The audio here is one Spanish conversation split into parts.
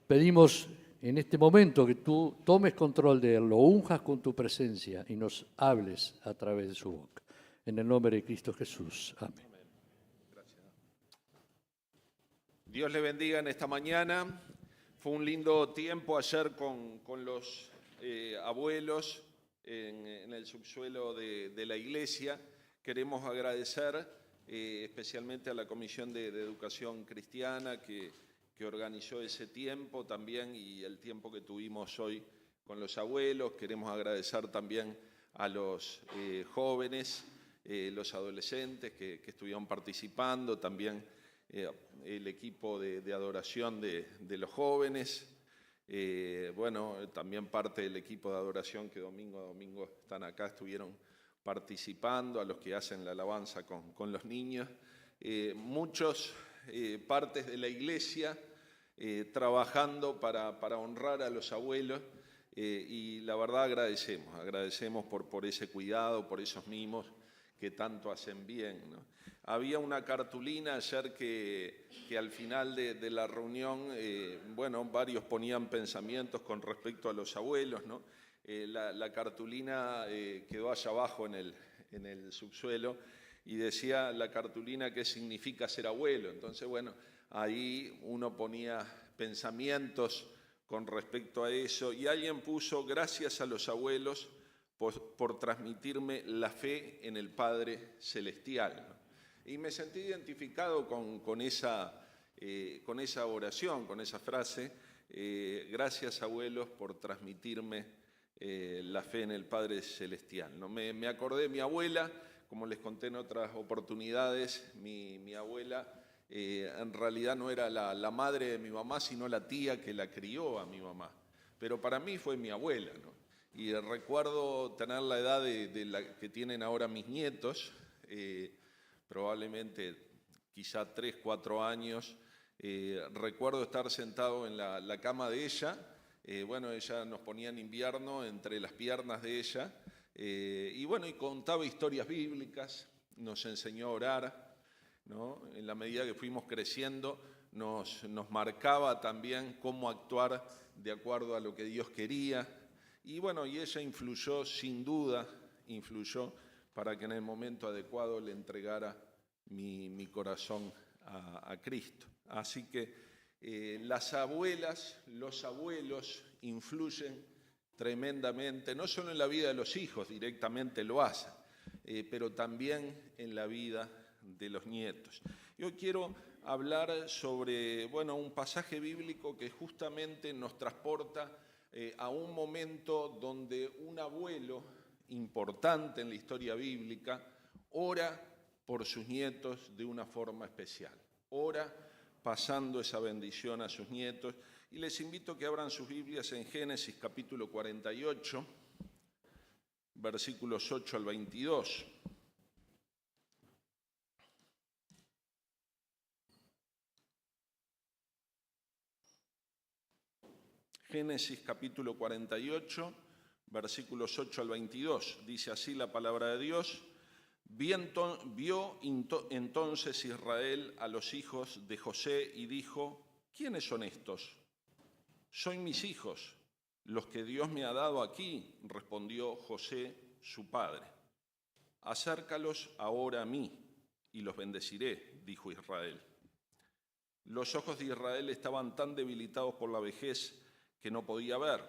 Pedimos en este momento que tú tomes control de él, lo unjas con tu presencia y nos hables a través de su boca. En el nombre de Cristo Jesús. Amén. Gracias. Dios le bendiga en esta mañana. Fue un lindo tiempo ayer con los abuelos en el subsuelo de la iglesia. Queremos agradecer especialmente a la Comisión de Educación Cristiana que organizó ese tiempo también y el tiempo que tuvimos hoy con los abuelos. Queremos agradecer también a los jóvenes, los adolescentes que estuvieron participando, también el equipo de adoración de los jóvenes, bueno, también parte del equipo de adoración que domingo a domingo están acá, estuvieron participando, a los que hacen la alabanza con los niños, muchos partes de la iglesia trabajando para honrar a los abuelos y la verdad agradecemos por ese cuidado, por esos mimos que tanto hacen bien, ¿no? Había una cartulina ayer que al final de la reunión, bueno, varios ponían pensamientos con respecto a los abuelos, ¿no? La cartulina quedó allá abajo en el subsuelo y decía la cartulina qué significa ser abuelo. Entonces, bueno, ahí uno ponía pensamientos con respecto a eso y alguien puso gracias a los abuelos por transmitirme la fe en el Padre Celestial, ¿no? Y me sentí identificado con esa oración, con esa frase, gracias abuelos por transmitirme la fe en el Padre Celestial, ¿no? Me acordé de mi abuela, como les conté en otras oportunidades, mi abuela en realidad no era la madre de mi mamá, sino la tía que la crió a mi mamá, pero para mí fue mi abuela, ¿no? Y recuerdo tener la edad de la que tienen ahora mis nietos, probablemente quizá 3, 4 años. Recuerdo estar sentado en la cama de ella, bueno, ella nos ponía en invierno entre las piernas de ella, y bueno, y contaba historias bíblicas, nos enseñó a orar, ¿no? En la medida que fuimos creciendo, nos marcaba también cómo actuar de acuerdo a lo que Dios quería. Y bueno, y ella influyó, sin duda, para que en el momento adecuado le entregara mi corazón a Cristo. Así que las abuelas, los abuelos influyen tremendamente, no solo en la vida de los hijos, directamente lo hacen, pero también en la vida de los nietos. Yo quiero hablar sobre, bueno, un pasaje bíblico que justamente nos transporta a un momento donde un abuelo importante en la historia bíblica ora por sus nietos de una forma especial. Ora pasando esa bendición a sus nietos. Y les invito a que abran sus Biblias en Génesis capítulo 48, versículos 8 al 22. Génesis capítulo 48, versículos 8 al 22. Dice así la palabra de Dios. Vio entonces Israel a los hijos de José y dijo, ¿quiénes son estos? Son mis hijos, los que Dios me ha dado aquí, respondió José, su padre. Acércalos ahora a mí y los bendeciré, dijo Israel. Los ojos de Israel estaban tan debilitados por la vejez que no podía ver.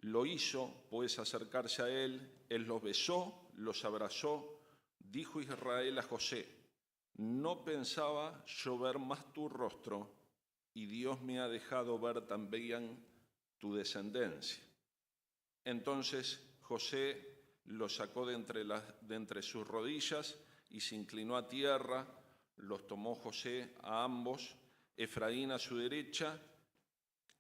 Lo hizo, pues, acercarse a él los besó, los abrazó. Dijo Israel a José, no pensaba yo ver más tu rostro, y Dios me ha dejado ver también tu descendencia. Entonces José los sacó de entre sus rodillas y se inclinó a tierra. Los tomó José a ambos, Efraín a su derecha,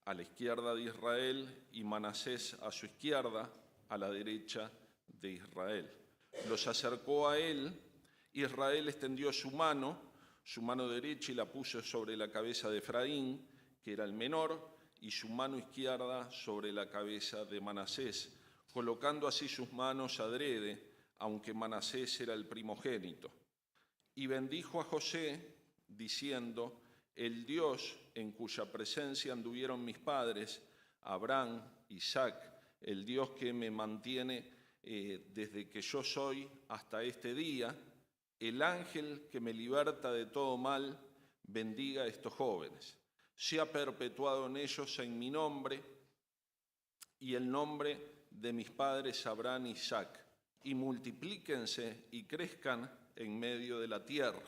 a la izquierda de Israel, y Manasés a su izquierda, a la derecha de Israel. Los acercó a él. Israel extendió su mano derecha, y la puso sobre la cabeza de Efraín, que era el menor, y su mano izquierda sobre la cabeza de Manasés, colocando así sus manos adrede, aunque Manasés era el primogénito. Y bendijo a José, diciendo, el Dios en cuya presencia anduvieron mis padres, Abraham, Isaac, el Dios que me mantiene desde que yo soy hasta este día, el ángel que me liberta de todo mal, bendiga a estos jóvenes. Sea perpetuado en ellos en mi nombre y el nombre de mis padres Abraham y Isaac, y multiplíquense y crezcan en medio de la tierra.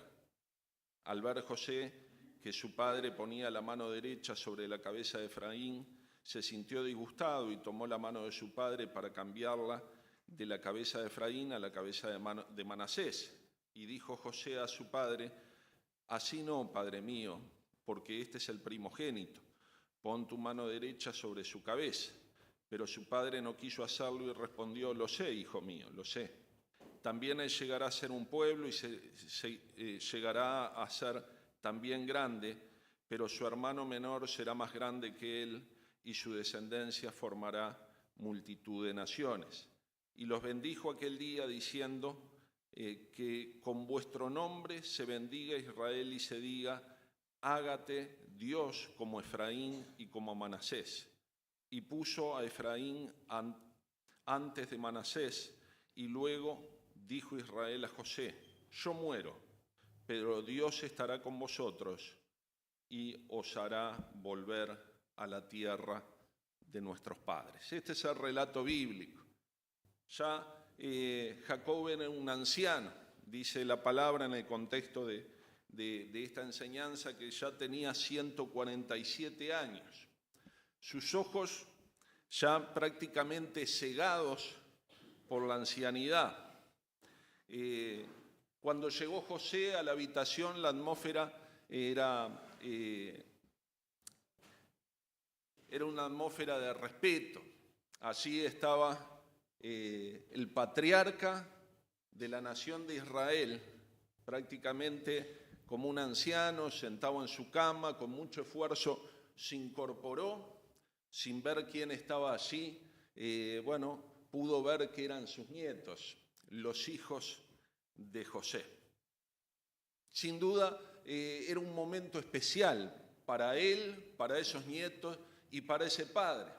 Al ver José que su padre ponía la mano derecha sobre la cabeza de Efraín, se sintió disgustado y tomó la mano de su padre para cambiarla de la cabeza de Efraín a la cabeza de Manasés. Y dijo José a su padre: así no, padre mío, porque este es el primogénito. Pon tu mano derecha sobre su cabeza. Pero su padre no quiso hacerlo y respondió: lo sé, hijo mío, lo sé. También él llegará a ser un pueblo y llegará a ser también grande, pero su hermano menor será más grande que él y su descendencia formará multitud de naciones. Y los bendijo aquel día diciendo que con vuestro nombre se bendiga Israel y se diga: hágate Dios como Efraín y como Manasés. Y puso a Efraín antes de Manasés, y luego dijo Israel a José: yo muero, pero Dios estará con vosotros y os hará volver a la tierra de nuestros padres. Este es el relato bíblico. Ya Jacob era un anciano, dice la palabra en el contexto de esta enseñanza, que ya tenía 147 años. Sus ojos ya prácticamente cegados por la ancianidad. Cuando llegó José a la habitación, la atmósfera era una atmósfera de respeto. Allí estaba el patriarca de la nación de Israel, prácticamente como un anciano, sentado en su cama, con mucho esfuerzo, se incorporó. Sin ver quién estaba allí, pudo ver que eran sus nietos, los hijos de José. Sin duda, era un momento especial para él, para esos nietos y para ese padre.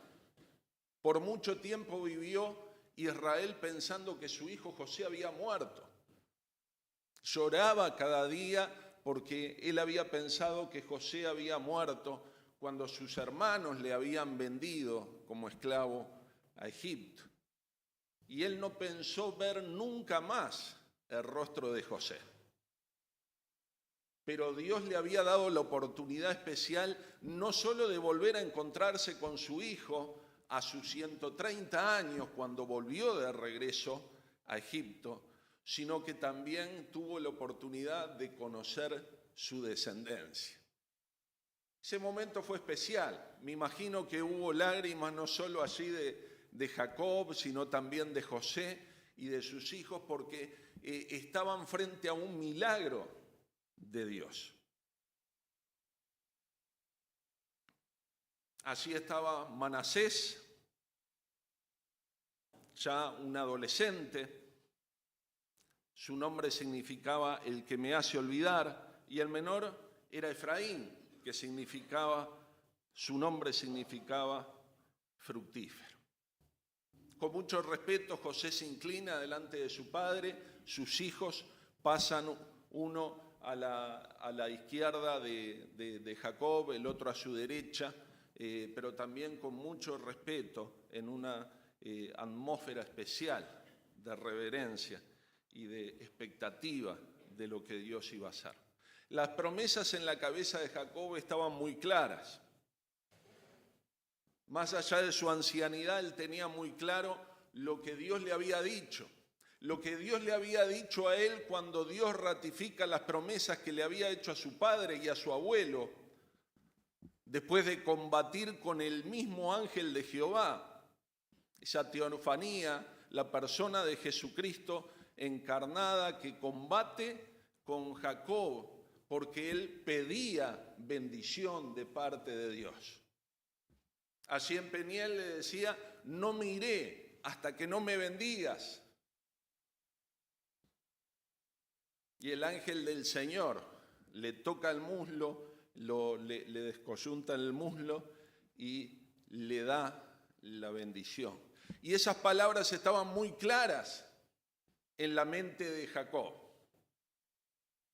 Por mucho tiempo vivió Israel pensando que su hijo José había muerto. Lloraba cada día porque él había pensado que José había muerto cuando sus hermanos le habían vendido como esclavo a Egipto. Y él no pensó ver nunca más el rostro de José. Pero Dios le había dado la oportunidad especial no solo de volver a encontrarse con su hijo a sus 130 años cuando volvió de regreso a Egipto, sino que también tuvo la oportunidad de conocer su descendencia. Ese momento fue especial. Me imagino que hubo lágrimas no solo allí de Jacob, sino también de José y de sus hijos, porque estaban frente a un milagro de Dios. Allí estaba Manasés, ya un adolescente. Su nombre significaba el que me hace olvidar, y el menor era Efraín, que su nombre significaba fructífero. Con mucho respeto, José se inclina delante de su padre, sus hijos pasan uno a la izquierda de Jacob, el otro a su derecha, pero también con mucho respeto, en una atmósfera especial de reverencia y de expectativa de lo que Dios iba a hacer. Las promesas en la cabeza de Jacob estaban muy claras. Más allá de su ancianidad, él tenía muy claro lo que Dios le había dicho. Lo que Dios le había dicho a él cuando Dios ratifica las promesas que le había hecho a su padre y a su abuelo, después de combatir con el mismo ángel de Jehová. Esa teofanía, la persona de Jesucristo encarnada que combate con Jacob, porque él pedía bendición de parte de Dios. Allí en Peniel le decía: no me iré hasta que no me bendigas. Y el ángel del Señor le toca el muslo le descoyunta el muslo y le da la bendición. Y esas palabras estaban muy claras en la mente de Jacob.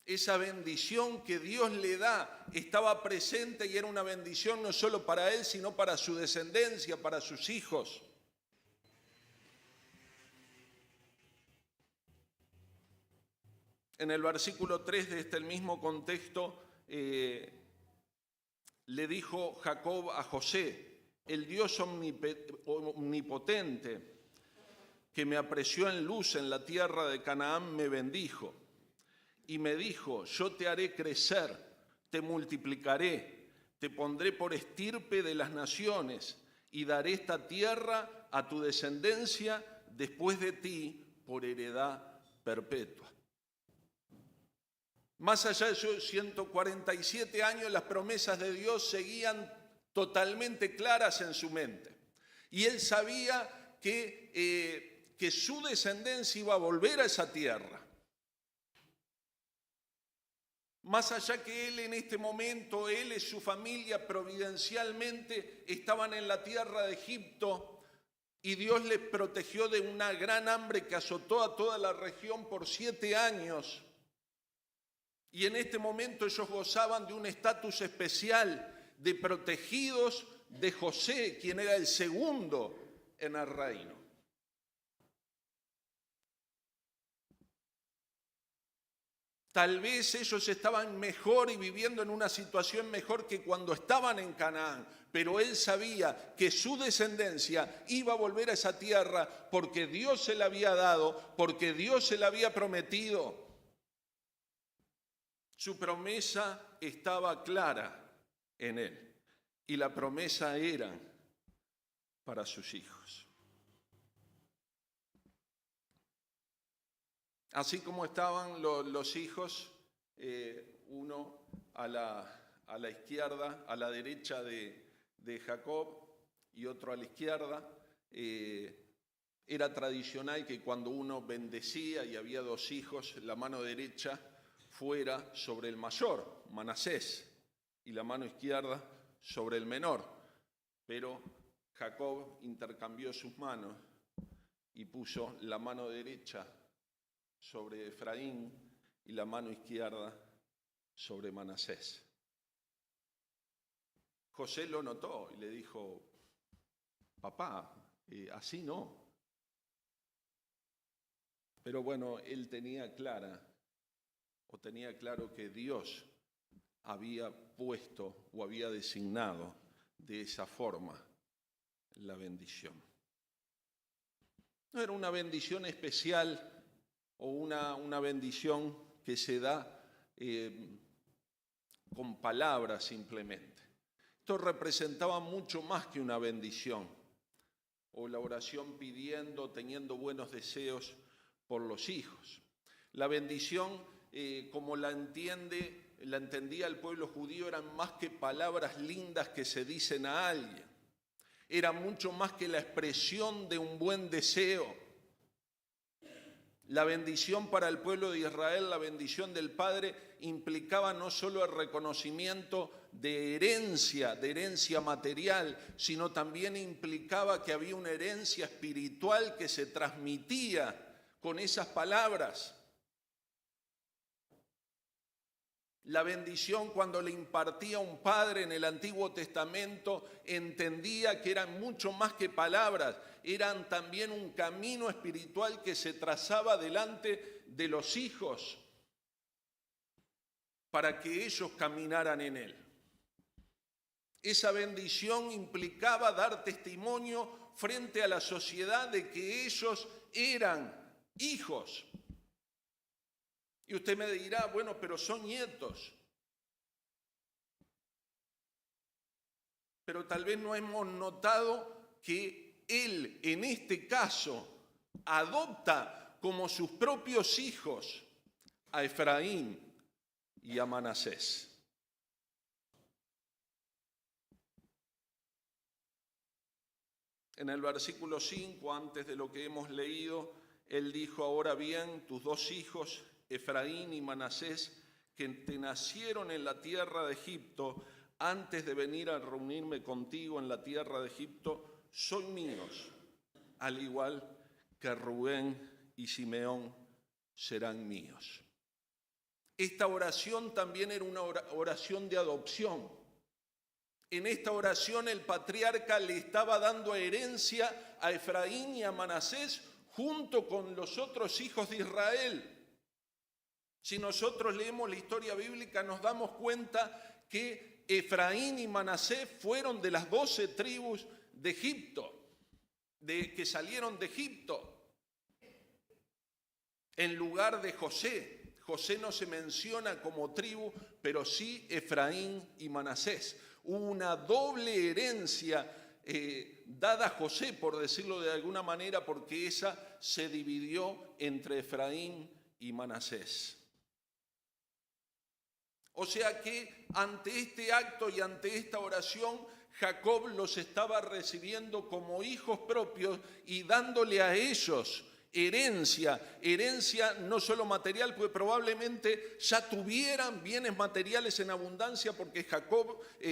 Esa bendición que Dios le da estaba presente y era una bendición no solo para él, sino para su descendencia, para sus hijos. En el versículo 3 de el mismo contexto, le dijo Jacob a José: el Dios omnipotente que me apreció en luz en la tierra de Canaán me bendijo y me dijo: yo te haré crecer, te multiplicaré, te pondré por estirpe de las naciones y daré esta tierra a tu descendencia después de ti por heredad perpetua. Más allá de esos 147 años, las promesas de Dios seguían totalmente claras en su mente. Y él sabía que su descendencia iba a volver a esa tierra. Más allá que él en este momento, él y su familia providencialmente estaban en la tierra de Egipto y Dios les protegió de una gran hambre que azotó a toda la región por 7 años. Y en este momento ellos gozaban de un estatus especial de protegidos de José, quien era el segundo en el reino. Tal vez ellos estaban mejor y viviendo en una situación mejor que cuando estaban en Canaán, pero él sabía que su descendencia iba a volver a esa tierra porque Dios se la había dado, porque Dios se la había prometido. Su promesa estaba clara en él y la promesa era para sus hijos. Así como estaban los hijos, uno a la izquierda, a la derecha de Jacob y otro a la izquierda, era tradicional que cuando uno bendecía y había 2 hijos, la mano derecha fuera sobre el mayor, Manasés, y la mano izquierda sobre el menor. Pero Jacob intercambió sus manos y puso la mano derecha sobre Efraín y la mano izquierda sobre Manasés. José lo notó y le dijo: papá, así no. Pero bueno, él tenía claro que Dios había puesto o había designado de esa forma la bendición. No era una bendición especial o una bendición que se da con palabras simplemente. Esto representaba mucho más que una bendición o la oración pidiendo, teniendo buenos deseos por los hijos. La bendición, como la entendía el pueblo judío, eran más que palabras lindas que se dicen a alguien. Era mucho más que la expresión de un buen deseo. La bendición para el pueblo de Israel, la bendición del Padre, implicaba no solo el reconocimiento de herencia material, sino también implicaba que había una herencia espiritual que se transmitía con esas palabras. La bendición, cuando le impartía un padre en el Antiguo Testamento, entendía que eran mucho más que palabras, eran también un camino espiritual que se trazaba delante de los hijos para que ellos caminaran en él. Esa bendición implicaba dar testimonio frente a la sociedad de que ellos eran hijos. Y usted me dirá: bueno, pero son nietos. Pero tal vez no hemos notado que él, en este caso, adopta como sus propios hijos a Efraín y a Manasés. En el versículo 5, antes de lo que hemos leído, él dijo: ahora bien, tus 2 hijos, Efraín y Manasés, que te nacieron en la tierra de Egipto, antes de venir a reunirme contigo en la tierra de Egipto, son míos, al igual que Rubén y Simeón serán míos. Esta oración también era una oración de adopción. En esta oración el patriarca le estaba dando herencia a Efraín y a Manasés junto con los otros hijos de Israel. Si nosotros leemos la historia bíblica nos damos cuenta que Efraín y Manasés fueron de las 12 tribus de Egipto, que salieron de Egipto, en lugar de José. José no se menciona como tribu, pero sí Efraín y Manasés. Hubo una doble herencia dada a José, por decirlo de alguna manera, porque esa se dividió entre Efraín y Manasés. O sea que ante este acto y ante esta oración, Jacob los estaba recibiendo como hijos propios y dándole a ellos herencia no solo material, pues probablemente ya tuvieran bienes materiales en abundancia porque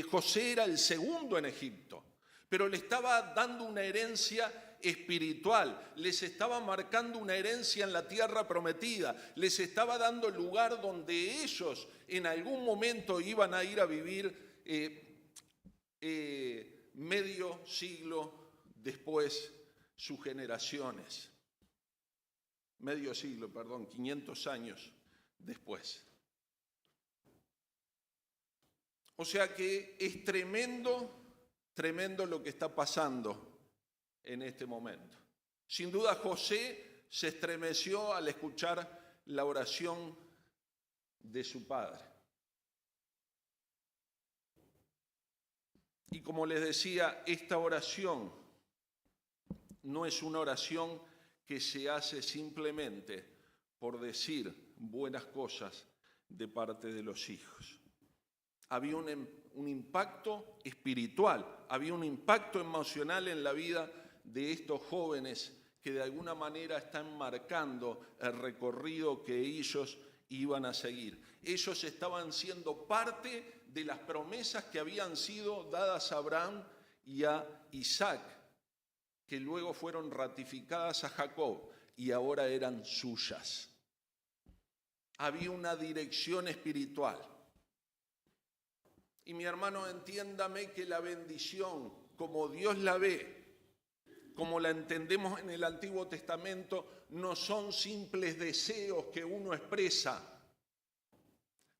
José era el segundo en Egipto, pero le estaba dando una herencia espiritual, les estaba marcando una herencia en la tierra prometida, les estaba dando el lugar donde ellos en algún momento iban a ir a vivir medio siglo después sus generaciones. 500 años después. O sea que es tremendo lo que está pasando en este momento. Sin duda José se estremeció al escuchar la oración de su padre. Y como les decía, esta oración no es una oración que se hace simplemente por decir buenas cosas de parte de los hijos. Había un impacto espiritual, había un impacto emocional en la vida de estos jóvenes que de alguna manera están marcando el recorrido que ellos iban a seguir. Ellos estaban siendo parte de las promesas que habían sido dadas a Abraham y a Isaac, que luego fueron ratificadas a Jacob y ahora eran suyas. Había una dirección espiritual. Y mi hermano, entiéndame que la bendición, como Dios la ve, como la entendemos en el Antiguo Testamento, no son simples deseos que uno expresa.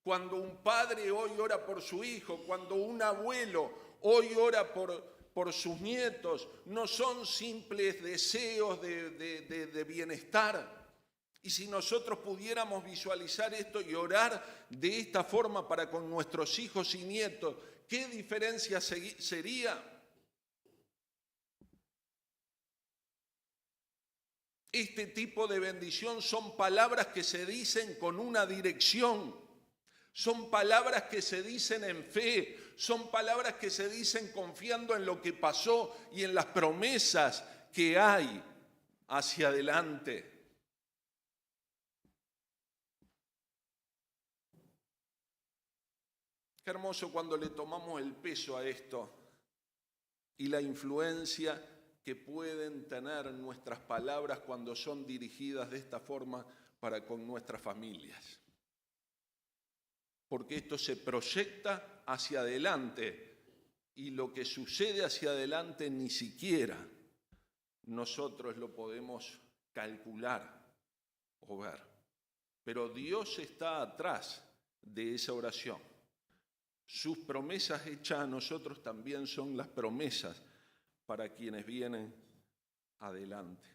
Cuando un padre hoy ora por su hijo, cuando un abuelo hoy ora por sus nietos, no son simples deseos de bienestar. Y si nosotros pudiéramos visualizar esto y orar de esta forma para con nuestros hijos y nietos, ¿qué diferencia sería? Este tipo de bendición son palabras que se dicen con una dirección. Son palabras que se dicen en fe, son palabras que se dicen confiando en lo que pasó y en las promesas que hay hacia adelante. Qué hermoso cuando le tomamos el peso a esto y la influencia que pueden tener nuestras palabras cuando son dirigidas de esta forma para con nuestras familias. Porque esto se proyecta hacia adelante y lo que sucede hacia adelante ni siquiera nosotros lo podemos calcular o ver. Pero Dios está atrás de esa oración. Sus promesas hechas a nosotros también son las promesas para quienes vienen adelante.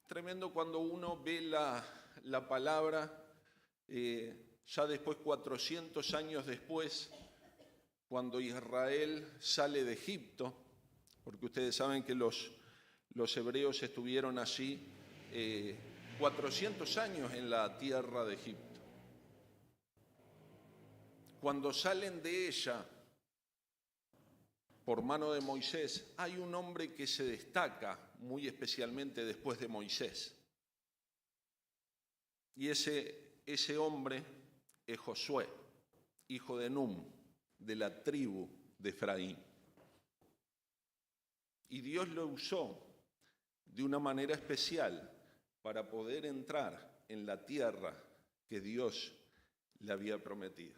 Tremendo cuando uno ve la palabra. Ya después, 400 años después, cuando Israel sale de Egipto, porque ustedes saben que los hebreos estuvieron allí 400 años en la tierra de Egipto. Cuando salen de ella, por mano de Moisés, hay un hombre que se destaca muy especialmente después de Moisés. Y ese ese hombre es Josué, hijo de Num, de la tribu de Efraín. Y Dios lo usó de una manera especial para poder entrar en la tierra que Dios le había prometido.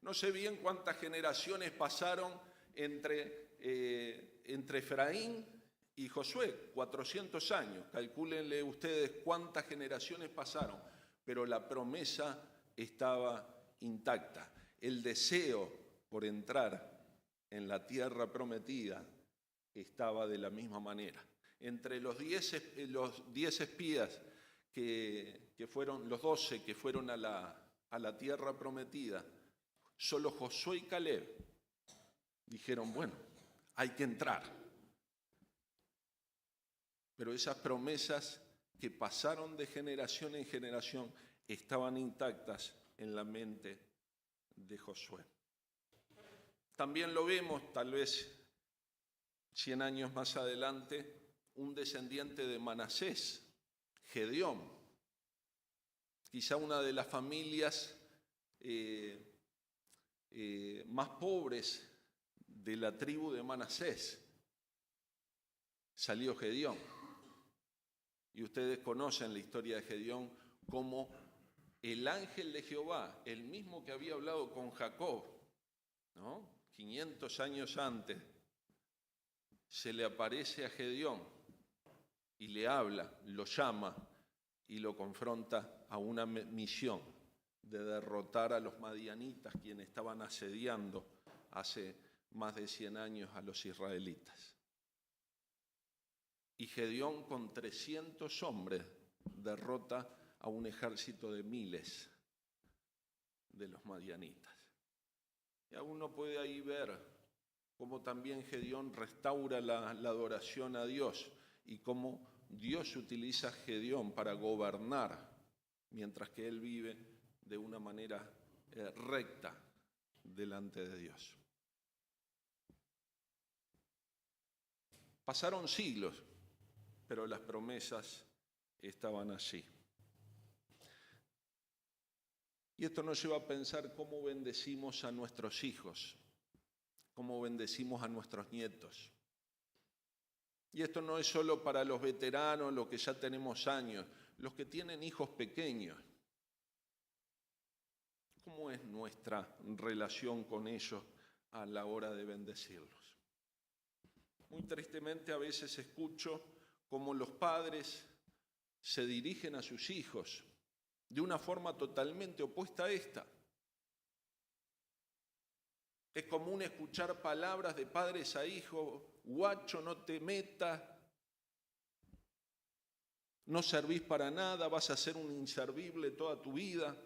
No sé bien cuántas generaciones pasaron entre Efraín y Josué, 400 años. Calcúlenle ustedes cuántas generaciones pasaron, pero la promesa estaba intacta. El deseo por entrar en la tierra prometida estaba de la misma manera. Entre los 10 espías que fueron, los 12 que fueron a la tierra prometida, solo Josué y Caleb dijeron, bueno, hay que entrar. Pero esas promesas que pasaron de generación en generación estaban intactas en la mente de Josué. También lo vemos, tal vez 100 años más adelante, un descendiente de Manasés, Gedeón, quizá una de las familias más pobres de la tribu de Manasés. Salió Gedeón. Y ustedes conocen la historia de Gedeón como el ángel de Jehová, el mismo que había hablado con Jacob, ¿no? 500 años antes, se le aparece a Gedeón y le habla, lo llama y lo confronta a una misión de derrotar a los madianitas, quienes estaban asediando hace más de 100 años a los israelitas. Y Gedeón con 300 hombres derrota a un ejército de miles de los madianitas. Y uno puede ahí ver cómo también Gedeón restaura la adoración a Dios y cómo Dios utiliza a Gedeón para gobernar, mientras que él vive de una manera recta delante de Dios. Pasaron siglos, pero las promesas estaban allí. Y esto nos lleva a pensar cómo bendecimos a nuestros hijos, cómo bendecimos a nuestros nietos. Y esto no es solo para los veteranos, los que ya tenemos años, los que tienen hijos pequeños. ¿Cómo es nuestra relación con ellos a la hora de bendecirlos? Muy tristemente a veces escucho cómo los padres se dirigen a sus hijos de una forma totalmente opuesta a esta. Es común escuchar palabras de padres a hijos: guacho, no te metas, no servís para nada, vas a ser un inservible toda tu vida.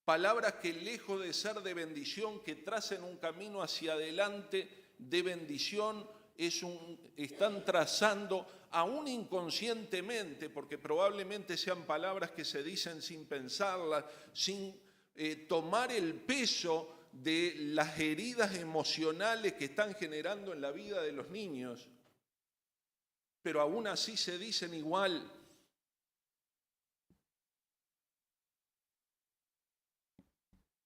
Palabras que, lejos de ser de bendición, que tracen un camino hacia adelante de bendición, están trazando aún inconscientemente, porque probablemente sean palabras que se dicen sin pensarlas, sin tomar el peso de las heridas emocionales que están generando en la vida de los niños, pero aún así se dicen igual.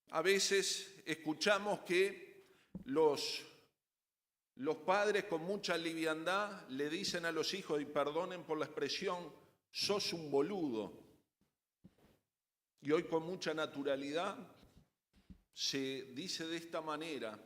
A veces escuchamos que los padres con mucha liviandad le dicen a los hijos, y perdonen por la expresión, sos un boludo. Y hoy con mucha naturalidad se dice de esta manera,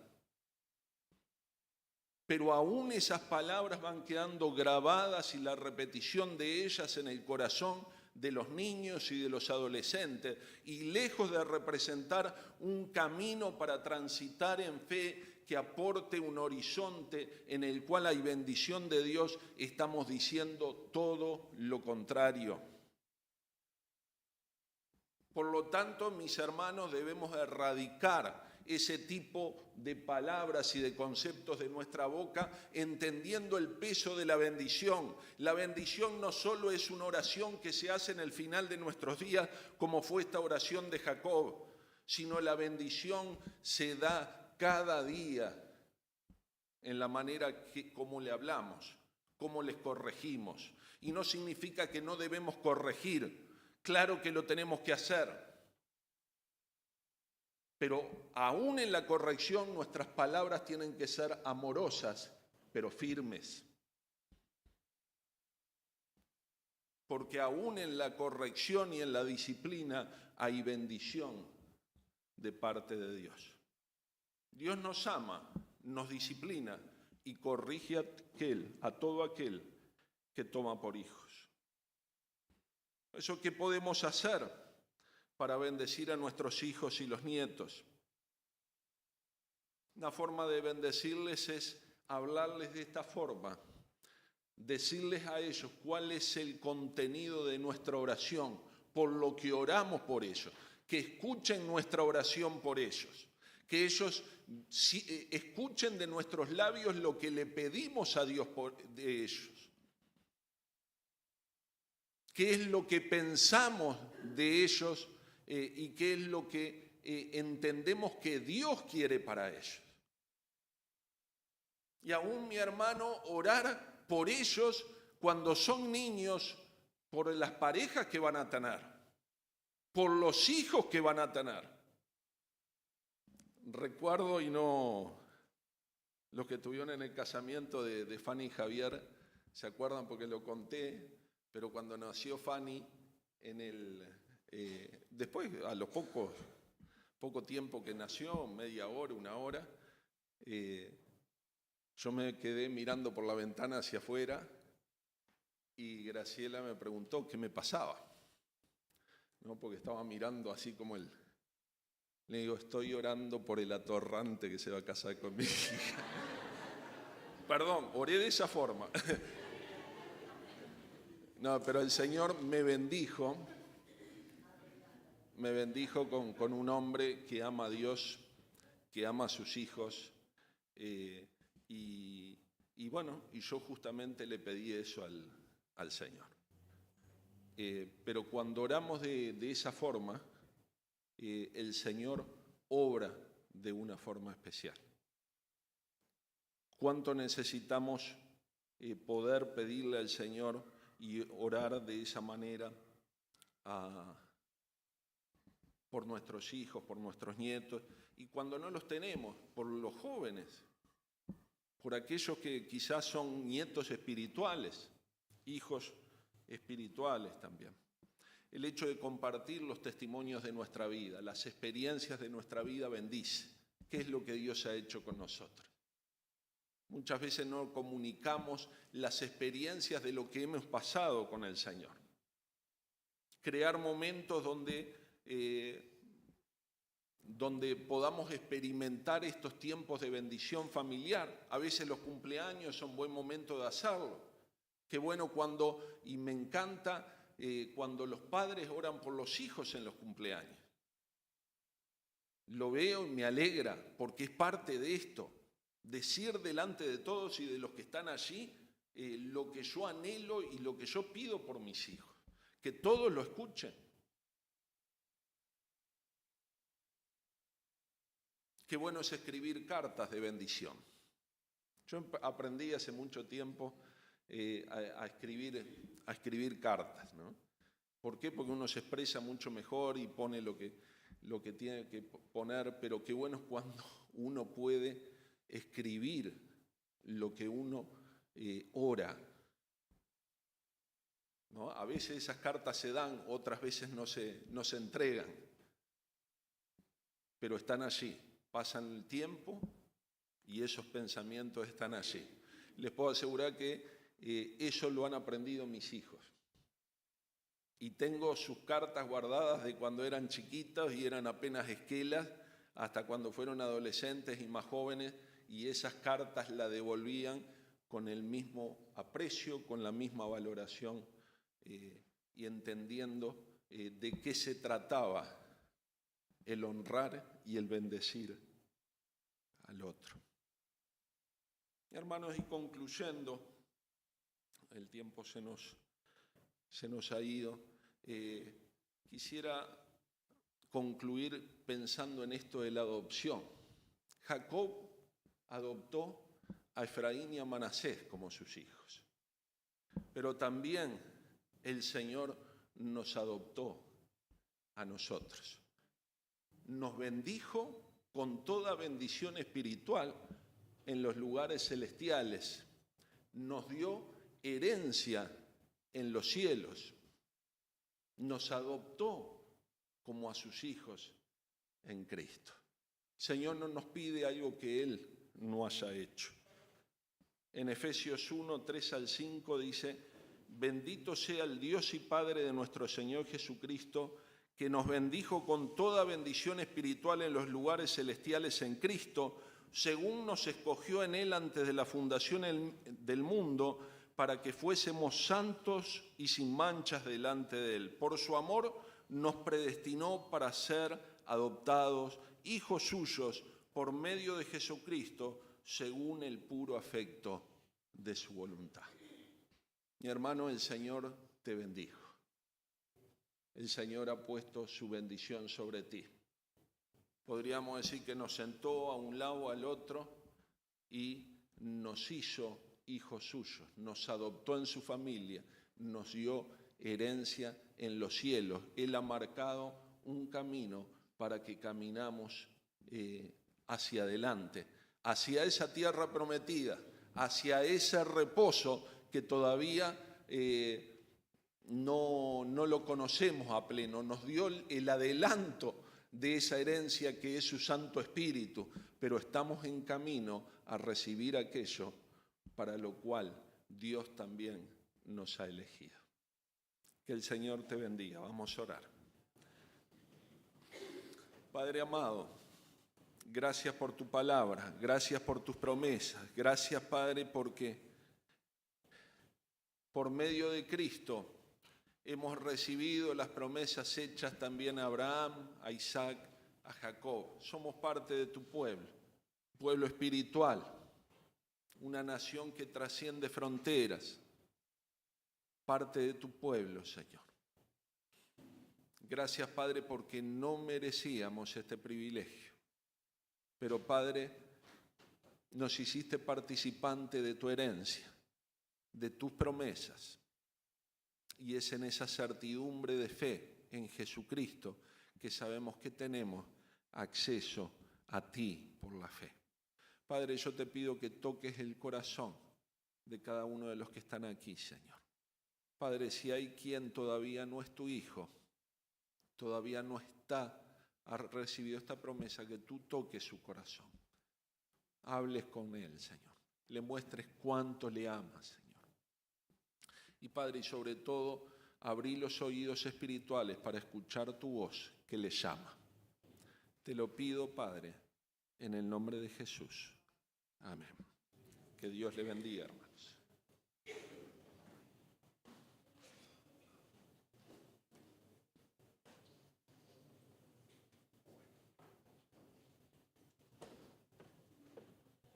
pero aún esas palabras van quedando grabadas y la repetición de ellas en el corazón de los niños y de los adolescentes, y lejos de representar un camino para transitar en fe que aporte un horizonte en el cual hay bendición de Dios, estamos diciendo todo lo contrario. Por lo tanto, mis hermanos, debemos erradicar ese tipo de palabras y de conceptos de nuestra boca, entendiendo el peso de la bendición. La bendición no solo es una oración que se hace en el final de nuestros días, como fue esta oración de Jacob, sino la bendición se da cada día en la manera como le hablamos, cómo les corregimos. Y no significa que no debemos corregir. claro que lo tenemos que hacer, pero aún en la corrección nuestras palabras tienen que ser amorosas, pero firmes. Porque aún en la corrección y en la disciplina hay bendición de parte de Dios. Dios nos ama, nos disciplina y corrige a todo aquel que toma por hijos. ¿Eso qué podemos hacer para bendecir a nuestros hijos y los nietos? Una forma de bendecirles es hablarles de esta forma. Decirles a ellos cuál es el contenido de nuestra oración, por lo que oramos por ellos, que escuchen nuestra oración por ellos, que ellos escuchen de nuestros labios lo que le pedimos a Dios de ellos, qué es lo que pensamos de ellos y qué es lo que entendemos que Dios quiere para ellos. Y aún, mi hermano, orar por ellos cuando son niños, por las parejas que van a tener, por los hijos que van a tener. Recuerdo, y no, los que estuvieron en el casamiento de Fanny y Javier, se acuerdan porque lo conté, pero cuando nació Fanny, después a los poco tiempo que nació, media hora, una hora, yo me quedé mirando por la ventana hacia afuera y Graciela me preguntó qué me pasaba, ¿no? Porque estaba mirando así como él. Le digo, estoy orando por el atorrante que se va a casar con mi hija. Perdón, oré de esa forma. No, pero el Señor me bendijo con un hombre que ama a Dios, que ama a sus hijos. Y bueno, y yo justamente le pedí eso al Señor. Pero cuando oramos de esa forma, el Señor obra de una forma especial. ¿Cuánto necesitamos poder pedirle al Señor y orar de esa manera por nuestros hijos, por nuestros nietos? Y cuando no los tenemos, por los jóvenes, por aquellos que quizás son nietos espirituales, hijos espirituales también. El hecho de compartir los testimonios de nuestra vida, las experiencias de nuestra vida bendice. ¿Qué es lo que Dios ha hecho con nosotros? Muchas veces no comunicamos las experiencias de lo que hemos pasado con el Señor. Crear momentos donde podamos experimentar estos tiempos de bendición familiar. A veces los cumpleaños son buen momento de hacerlo. Qué bueno y me encanta cuando los padres oran por los hijos en los cumpleaños. Lo veo y me alegra porque es parte de esto. Decir delante de todos y de los que están allí lo que yo anhelo y lo que yo pido por mis hijos. Que todos lo escuchen. Qué bueno es escribir cartas de bendición. Yo aprendí hace mucho tiempo a escribir cartas, ¿no? ¿Por qué? Porque uno se expresa mucho mejor y pone lo que tiene que poner, pero qué bueno es cuando uno puede escribir lo que uno ora, ¿no? A veces esas cartas se dan, otras veces no se entregan, pero están allí. Pasan el tiempo y esos pensamientos están allí. Les puedo asegurar que eso lo han aprendido mis hijos. Y tengo sus cartas guardadas de cuando eran chiquitos y eran apenas esquelas, hasta cuando fueron adolescentes y más jóvenes, y esas cartas la devolvían con el mismo aprecio, con la misma valoración y entendiendo de qué se trataba el honrar y el bendecir al otro. Hermanos, y concluyendo, el tiempo se nos ha ido, quisiera concluir pensando en esto de la adopción. Jacob adoptó a Efraín y a Manasés como sus hijos, pero también el Señor nos adoptó a nosotros. Nos bendijo con toda bendición espiritual en los lugares celestiales. Nos dio herencia en los cielos. Nos adoptó como a sus hijos en Cristo. El Señor no nos pide algo que Él no haya hecho. En Efesios 1, 3 al 5 dice: bendito sea el Dios y Padre de nuestro Señor Jesucristo, que nos bendijo con toda bendición espiritual en los lugares celestiales en Cristo, según nos escogió en Él antes de la fundación del mundo, para que fuésemos santos y sin manchas delante de Él. Por su amor nos predestinó para ser adoptados hijos suyos por medio de Jesucristo, según el puro afecto de su voluntad. Mi hermano, el Señor te bendijo. El Señor ha puesto su bendición sobre ti. Podríamos decir que nos sentó a un lado o al otro y nos hizo hijos suyos, nos adoptó en su familia, nos dio herencia en los cielos. Él ha marcado un camino para que caminamos hacia adelante, hacia esa tierra prometida, hacia ese reposo que todavía no lo conocemos a pleno. Nos dio el adelanto de esa herencia que es su Santo Espíritu, pero estamos en camino a recibir aquello para lo cual Dios también nos ha elegido. Que el Señor te bendiga. Vamos a orar. Padre amado, gracias por tu palabra, gracias por tus promesas, gracias, Padre, porque por medio de Cristo hemos recibido las promesas hechas también a Abraham, a Isaac, a Jacob. Somos parte de tu pueblo espiritual, una nación que trasciende fronteras, parte de tu pueblo, Señor. Gracias, Padre, porque no merecíamos este privilegio. Pero, Padre, nos hiciste participante de tu herencia, de tus promesas. Y es en esa certidumbre de fe en Jesucristo que sabemos que tenemos acceso a ti por la fe. Padre, yo te pido que toques el corazón de cada uno de los que están aquí, Señor. Padre, si hay quien todavía no es tu hijo, todavía no ha recibido esta promesa, que tú toques su corazón. Hables con él, Señor. Le muestres cuánto le amas, Señor. Y Padre, y sobre todo, abrí los oídos espirituales para escuchar tu voz que le llama. Te lo pido, Padre, en el nombre de Jesús. Amén. Que Dios le bendiga, hermanos.